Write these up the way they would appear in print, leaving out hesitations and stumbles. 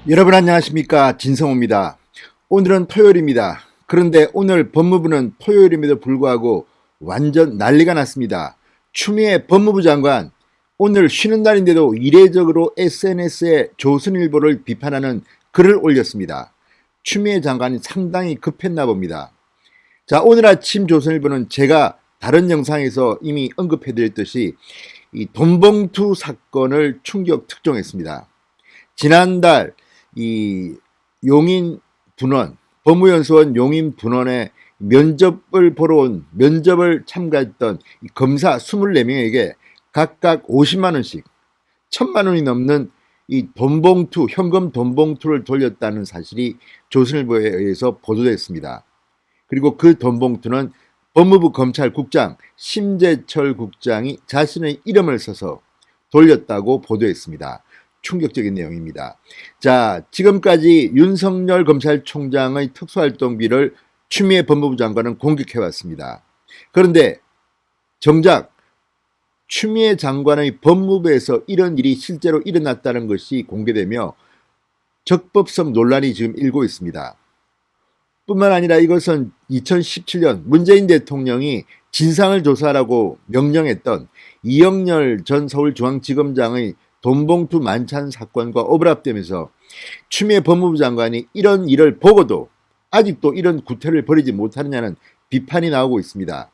여러분 안녕하십니까, 진성호입니다. 오늘은 토요일입니다. 그런데 오늘 법무부는 토요일임에도 불구하고 완전 난리가 났습니다. 추미애 법무부 장관 오늘 쉬는 날인데도 이례적으로 SNS에 조선일보를 비판하는 글을 올렸습니다. 추미애 장관이 상당히 급했나 봅니다. 자, 오늘 아침 조선일보는 제가 다른 영상에서 이미 언급해드렸듯이 이 돈봉투 사건을 충격 특종했습니다. 지난달 이 용인 분원, 법무연수원 용인 분원에 면접을 보러 온, 면접을 참가했던 검사 24명에게 각각 50만 원씩 1000만 원이 넘는 이 돈봉투, 현금 돈봉투를 돌렸다는 사실이 조선일보에 의해서 보도됐습니다. 그리고 그 돈봉투는 법무부 검찰국장 심재철 국장이 자신의 이름을 써서 돌렸다고 보도했습니다. 충격적인 내용입니다. 자, 지금까지 윤석열 검찰총장의 특수활동비를 추미애 법무부 장관은 공격해왔습니다. 그런데 정작 추미애 장관의 법무부에서 이런 일이 실제로 일어났다는 것이 공개되며 적법성 논란이 지금 일고 있습니다. 뿐만 아니라 이것은 2017년 문재인 대통령이 진상을 조사하라고 명령했던 이영렬 전 서울중앙지검장의 돈봉투 만찬 사건과 오버랩되면서 추미애 법무부 장관이 이런 일을 보고도 아직도 이런 구태를 버리지 못하느냐는 비판이 나오고 있습니다.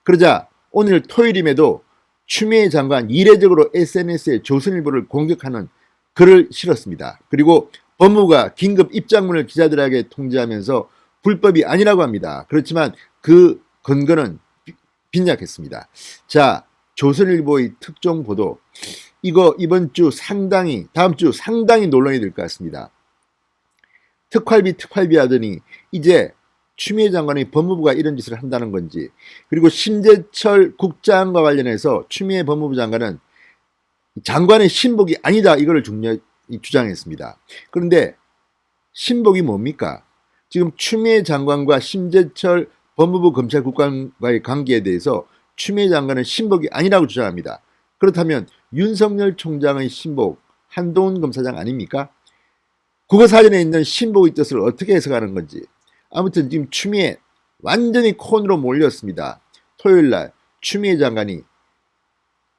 그러자 오늘 토요일임에도 추미애 장관 이례적으로 SNS에 조선일보를 공격하는 글을 실었습니다. 그리고 법무부가 긴급 입장문을 기자들에게 통지하면서 불법이 아니라고 합니다. 그렇지만 그 근거는 빈약했습니다. 자, 조선일보의 특종 보도, 이거 이번 주 상당히, 다음 주 상당히 논란이 될 것 같습니다. 특활비 하더니 이제 추미애 장관의 법무부가 이런 짓을 한다는 건지, 그리고 심재철 국장과 관련해서 추미애 법무부 장관은 장관의 신복이 아니다, 이걸 주장했습니다. 그런데 신복이 뭡니까? 지금 추미애 장관과 심재철 법무부 검찰국장과의 관계에 대해서 추미애 장관은 신복이 아니라고 주장합니다. 그렇다면 윤석열 총장의 신복 한동훈 검사장 아닙니까? 국어사전에 있는 신복의 뜻을 어떻게 해석하는 건지. 아무튼 지금 추미애 완전히 콘으로 몰렸습니다. 토요일날 추미애 장관이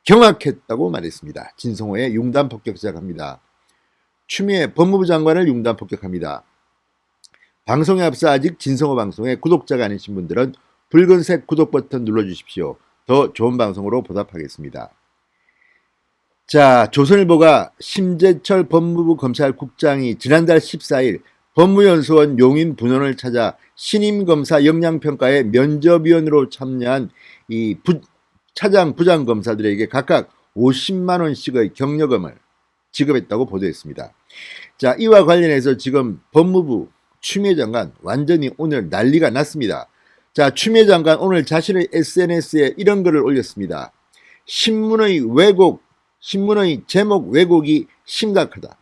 경악했다고 말했습니다. 진성호의 융단 폭격 시작합니다. 추미애 법무부 장관을 융단 폭격합니다. 방송에 앞서 아직 진성호 방송에 구독자가 아니신 분들은 붉은색 구독 버튼 눌러주십시오. 더 좋은 방송으로 보답하겠습니다. 자, 조선일보가 심재철 법무부 검찰국장이 지난달 14일 법무연수원 용인 분원을 찾아 신임검사 역량평가에 면접위원으로 참여한 이 차장 부장검사들에게 각각 50만 원씩의 격려금을 지급했다고 보도했습니다. 자, 이와 관련해서 지금 법무부 추미애 장관 완전히 오늘 난리가 났습니다. 자, 추미애 장관 오늘 자신의 SNS에 이런 글을 올렸습니다. 신문의 제목 왜곡이 심각하다.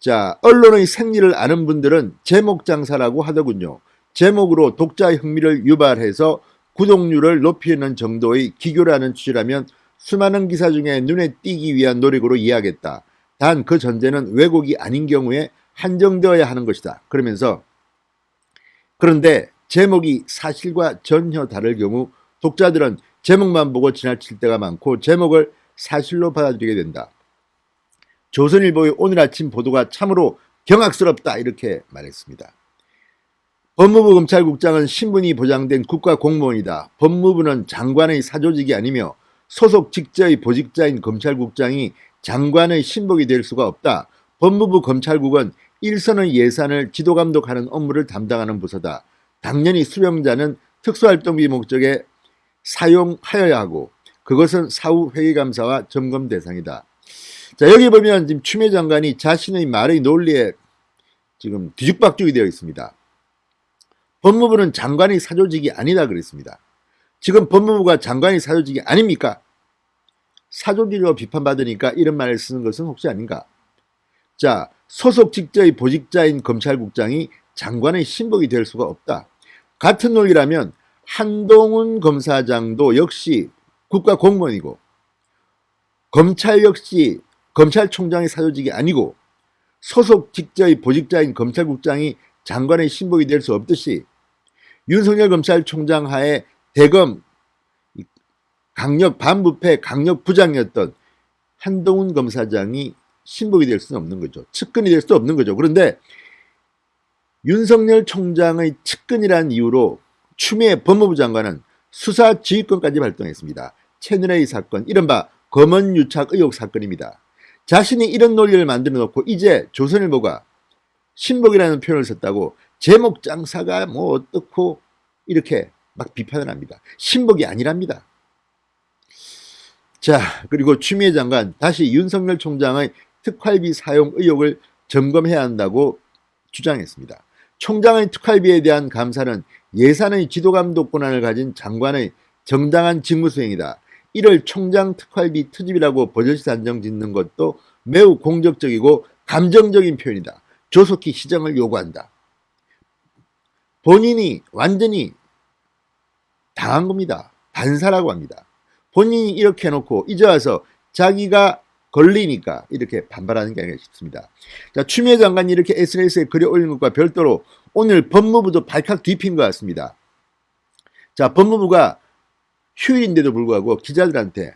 자, 언론의 생리를 아는 분들은 제목 장사라고 하더군요. 제목으로 독자의 흥미를 유발해서 구독률을 높이는 정도의 기교라는 취지라면 수많은 기사 중에 눈에 띄기 위한 노력으로 이해하겠다. 단 그 전제는 왜곡이 아닌 경우에 한정되어야 하는 것이다. 그러면서 그런데 제목이 사실과 전혀 다를 경우 독자들은 제목만 보고 지나칠 때가 많고 제목을 사실로 받아들이게 된다. 조선일보의 오늘 아침 보도가 참으로 경악스럽다, 이렇게 말했습니다. 법무부 검찰국장은 신분이 보장된 국가공무원이다. 법무부는 장관의 사조직이 아니며 소속 직제의 보직자인 검찰국장이 장관의 신복이 될 수가 없다. 법무부 검찰국은 일선의 예산을 지도감독하는 업무를 담당하는 부서다. 당연히 수령자는 특수활동비 목적에 사용하여야 하고 그것은 사후 회계감사와 점검 대상이다. 자, 여기 보면 지금 추미애 장관이 자신의 말의 논리에 지금 뒤죽박죽이 되어 있습니다. 법무부는 장관의 사조직이 아니다 그랬습니다. 지금 법무부가 장관의 사조직이 아닙니까? 사조직으로 비판받으니까 이런 말을 쓰는 것은 혹시 아닌가? 자, 소속 직제의 보직자인 검찰국장이 장관의 신복이 될 수가 없다. 같은 논리라면 한동훈 검사장도 역시 국가공무원이고 검찰 역시 검찰총장의 사조직이 아니고 소속 직저의 보직자인 검찰국장이 장관의 신복이 될 수 없듯이 윤석열 검찰총장 하에 대검 강력 반부패 강력 부장이었던 한동훈 검사장이 신복이 될 수는 없는 거죠. 측근이 될 수도 없는 거죠. 그런데 윤석열 총장의 측근이라는 이유로 추미애 법무부 장관은 수사지휘권까지 발동했습니다. 채널A 사건, 이른바 검언유착 의혹 사건입니다. 자신이 이런 논리를 만들어 놓고 이제 조선일보가 신복이라는 표현을 썼다고 제목 장사가 뭐 어떻고 이렇게 막 비판을 합니다. 신복이 아니랍니다. 자, 그리고 추미애 장관 다시 윤석열 총장의 특활비 사용 의혹을 점검해야 한다고 주장했습니다. 총장의 특활비에 대한 감사는 예산의 지도감독 권한을 가진 장관의 정당한 직무수행이다. 이를 총장 특활비 투입이라고 버젓이 단정 짓는 것도 매우 공격적이고 감정적인 표현이다. 조속히 시정을 요구한다. 본인이 완전히 당한 겁니다. 반사라고 합니다. 본인이 이렇게 해놓고 이제 와서 자기가 걸리니까 이렇게 반발하는 게 아닌가 싶습니다. 자, 추미애 장관이 이렇게 SNS에 글을 올린 것과 별도로 오늘 법무부도 발칵 뒤핀 것 같습니다. 자, 법무부가 휴일인데도 불구하고 기자들한테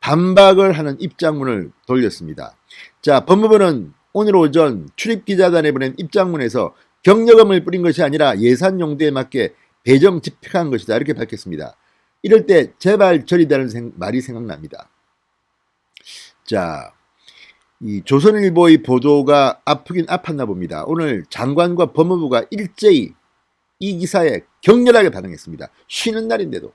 반박을 하는 입장문을 돌렸습니다. 자, 법무부는 오늘 오전 출입기자단에 보낸 입장문에서 경력금을 뿌린 것이 아니라 예산 용도에 맞게 배정 집행한 것이다. 이렇게 밝혔습니다. 이럴 때 제발 저리다는 말이 생각납니다. 자, 이 조선일보의 보도가 아프긴 아팠나 봅니다. 오늘 장관과 법무부가 일제히 이 기사에 격렬하게 반응했습니다. 쉬는 날인데도.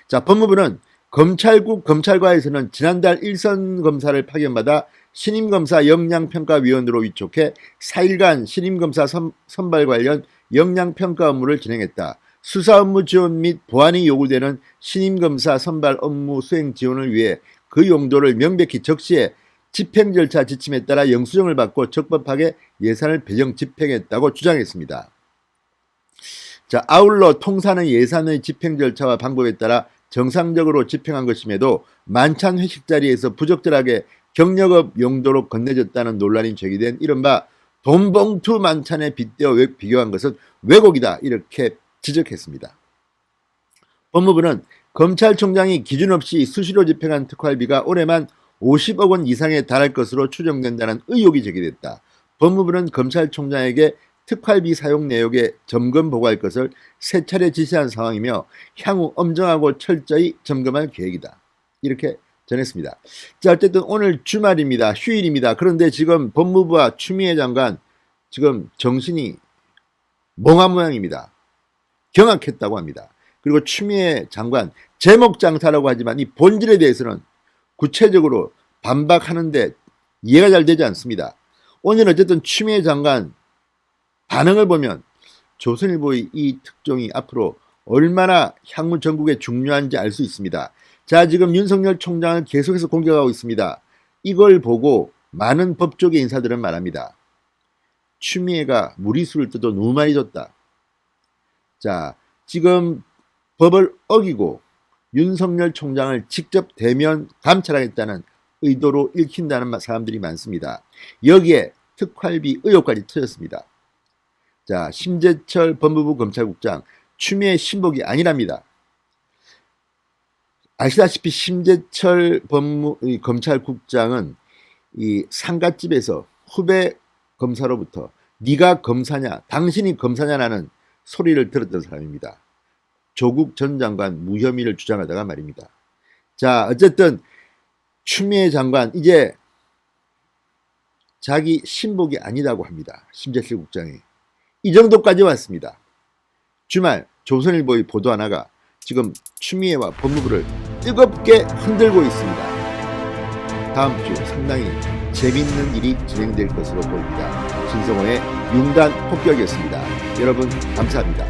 자, 법무부는 검찰국 검찰과에서는 지난달 일선 검사를 파견받아 신임검사 역량평가위원으로 위촉해 4일간 신임검사 선발 관련 역량평가 업무를 진행했다. 수사 업무 지원 및 보완이 요구되는 신임검사 선발 업무 수행 지원을 위해 그 용도를 명백히 적시해 집행 절차 지침에 따라 영수증을 받고 적법하게 예산을 배정 집행했다고 주장했습니다. 자, 아울러 통사는 예산의 집행 절차와 방법에 따라 정상적으로 집행한 것임에도 만찬 회식 자리에서 부적절하게 경력업 용도로 건네졌다는 논란이 제기된 이른바 돈봉투 만찬에 빗대어 비교한 것은 왜곡이다. 이렇게 지적했습니다. 법무부는 검찰총장이 기준 없이 수시로 집행한 특활비가 올해만 50억 원 이상에 달할 것으로 추정된다는 의혹이 제기됐다. 법무부는 검찰총장에게 특활비 사용 내역에 점검 보고할 것을 세 차례 지시한 상황이며 향후 엄정하고 철저히 점검할 계획이다. 이렇게 전했습니다. 자, 어쨌든 오늘 주말입니다. 휴일입니다. 그런데 지금 법무부와 추미애 장관 지금 정신이 멍한 모양입니다. 경악했다고 합니다. 그리고 추미애 장관 제목 장사라고 하지만 이 본질에 대해서는 구체적으로 반박하는데 이해가 잘 되지 않습니다. 오늘 어쨌든 추미애 장관 반응을 보면 조선일보의 이 특종이 앞으로 얼마나 향후 전국에 중요한지 알 수 있습니다. 자, 지금 윤석열 총장을 계속해서 공격하고 있습니다. 이걸 보고 많은 법조계 인사들은 말합니다. 추미애가 무리수를 떠도 너무 많이 줬다. 자, 지금 법을 어기고 윤석열 총장을 직접 대면 감찰하겠다는 의도로 읽힌다는 사람들이 많습니다. 여기에 특활비 의혹까지 터졌습니다. 자, 심재철 법무부 검찰국장 추미애 신복이 아니랍니다. 아시다시피 심재철 검찰국장은 이 상갓집에서 후배 검사로부터 네가 검사냐, 당신이 검사냐라는 소리를 들었던 사람입니다. 조국 전 장관 무혐의를 주장하다가 말입니다. 자, 어쨌든 추미애 장관 이제 자기 신복이 아니다고 합니다. 심재철 국장이. 이 정도까지 왔습니다. 주말 조선일보의 보도 하나가 지금 추미애와 법무부를 뜨겁게 흔들고 있습니다. 다음 주 상당히 재밌는 일이 진행될 것으로 보입니다. 신성호의 융단 폭격이었습니다. 여러분 감사합니다.